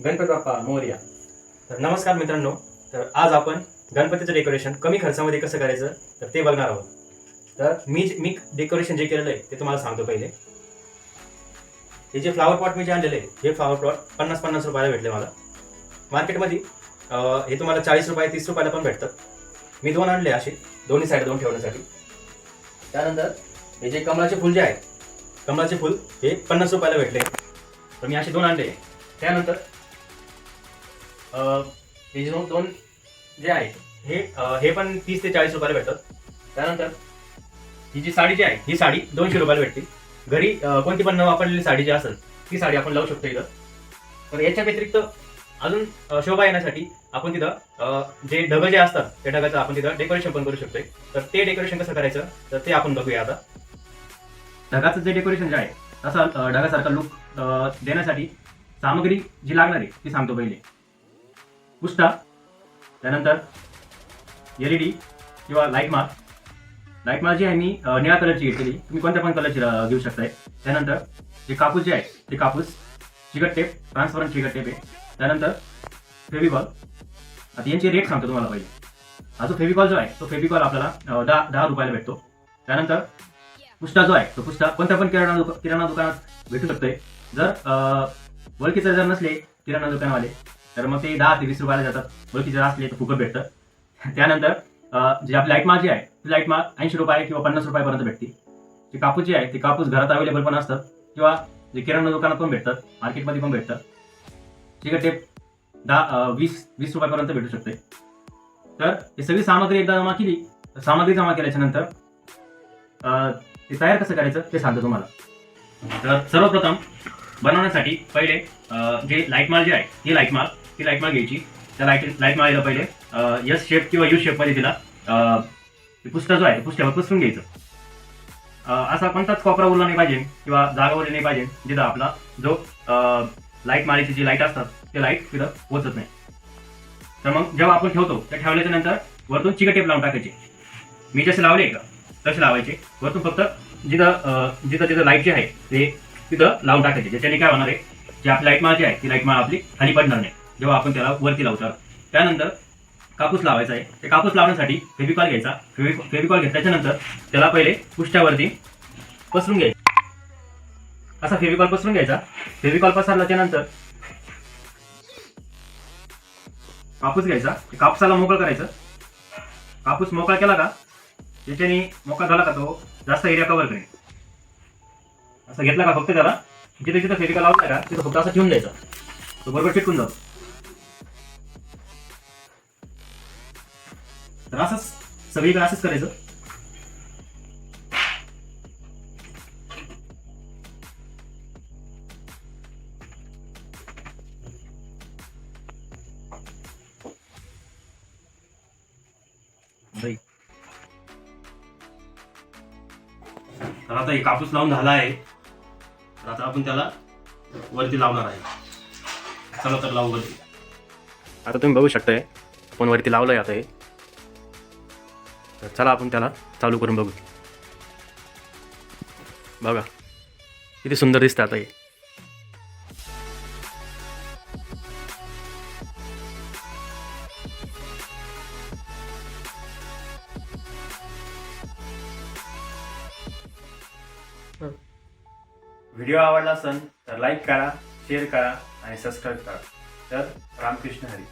गणपती बाप्पा मोरया. तर नमस्कार मित्रांनो. तर आज आपण गणपतीचं डेकोरेशन कमी खर्चामध्ये कसं करायचं तर ते बघणार आहोत. तर मी डेकोरेशन जे केलेलं आहे ते तुम्हाला सांगतो. पहिले हे जे फ्लावर पॉट मी जे आणलेले आहे हे फ्लावर पॉट 50-50 रुपयाला भेटले मला मार्केटमध्ये. हे तुम्हाला 40 रुपये 30 रुपयाला पण भेटतात. मी दोन आणले असे दोन्ही साईड दोन ठेवण्यासाठी. त्यानंतर हे जे कमळाचे फुल जे आहे कमळाचे फुल हे 50 रुपयाला भेटले, तर मी असे दोन आणले. त्यानंतर हे जे दोन जे आहे हे पण 30 ते 40 रुपयाला भेटतात. त्यानंतर ही जी साडी जी आहे ही साडी 200 रुपयाला भेटते. घरी कोणती पण न वापरलेली साडी जी असेल ती साडी आपण लावू शकतो इथं. तर याच्या व्यतिरिक्त अजून शोभा येण्यासाठी आपण तिथं जे ढग जे असतात त्या ढगाचं आपण तिथं डेकोरेशन पण करू शकतोय. तर ते डेकोरेशन कसं करायचं तर ते आपण बघूया. आता ढगाचं जे डेकोरेशन जे आहे तसं ढगासारखा लुक देण्यासाठी सामग्री जी लागणार आहे ती सांगतो. पहिले पुष्टा, त्यानंतर LED किंवा लाईट मार्क जी आहे मी निळ्या कलरची घेतलेली, तुम्ही कोणत्या पण कलरची घेऊ शकताय. त्यानंतर जे कापूस जे आहे ते कापूस, चिकट टेप, ट्रान्सपरंट चिकट टेप आहे. त्यानंतर फेविकॉल. आता यांचे रेट सांगतो तुम्हाला. पहिले हा जो फेविकॉल जो आहे तो फेविकॉल आपल्याला 10 रुपयाला भेटतो. त्यानंतर पुष्टा जो आहे तो पुष्टा कोणत्या पण किराणा दुकानात भेटू शकतोय. जर ओळखीचे जर नसले किराणा दुकानवाले तर मग ते 10 ते 20 रुपयाला जातात. ओळखीचे जर असले तर फुकट भेटतं. त्यानंतर जे आपली लाईट मार्क जी आहे ती लाईट मार्क 80 रुपये किंवा 50 रुपयापर्यंत भेटते. जे कापूस जे आहे ते कापूस घरात अवेलेबल पण असतात किंवा जे किराणा दुकानात पण भेटतात, मार्केटमध्ये पण भेटतात. चिकट टेप 10-20 रुपयापर्यंत भेटू शकते. तर ही सगळी सामग्री एकदा जमा केली, सामग्री जमा केल्याच्या नंतर ते तयार कसं करायचं ते सांगतो तुम्हाला. तर सर्वप्रथम बनवण्यासाठी पहिले जे लाईट माल जे आहे ती लाईट माल घ्यायची. त्या लाईट माळीला पहिले S शेप किंवा U शेपमध्ये तिला पुष्टा जो आहे पुष्ट्यावर पसरून घ्यायचं. असा कोणताच कोपरा उरला नाही पाहिजे किंवा जागा उरली नाही पाहिजे जिथं आपला जो लाईट माळीची जी लाईट असतात ते लाईट तिथं पोचत नाही. तर मग जेव्हा आपण ठेवतो त्या ठेवल्याच्या नंतर वरतून चिकट टेप लावून टाकायचे. मी जसे लावले का तसे लावायचे. वरतून फक्त जिथं लाईट जे आहे ते तिथं लावून टाकायचे. ज्याच्याने काय होणार आहे, जी आपली लाईट माळ जी आहे ती लाईट माळ आपली खाली पडणार नाही जेव्हा आपण त्याला वरती लावतो. त्यानंतर कापूस लावायचा आहे. ते कापूस लावण्यासाठी फेविकॉल घ्यायचा. फेविकॉल घेतल्याच्या नंतर त्याला पहिले पुष्ट्यावरती पसरून घ्यायचं. असा फेविकॉल पसरून घ्यायचा. फेविकॉल पसरल्याच्या नंतर कापूस घ्यायचा. कापसाला मोकळं करायचं. कापूस मोकळा केला का त्याच्याने मोकळा झाला का तो जास्त एरिया कव्हर करेल. असं घेतला का फक्त त्याला जिथे फेविकॉल लावला का तिथं फक्त असं ठेवून द्यायचा. तो बरोबर चिटकून जातो. तर असंच सगळीकडे असंच करायचं. तर आता हे कापूस लावून झाला आहे. तर आता आपण त्याला वरती लावणार आहे. चला तर लावू वरती. आता तुम्ही बघू शकताय आपण वरती लावलंय आता हे. तर चला आपण त्याला चालू करून बघू. बघा किती सुंदर दिसतं आता हे. व्हिडिओ आवडला असेल तर लाईक करा, शेअर करा आणि सबस्क्राईब करा. तर रामकृष्ण हरी.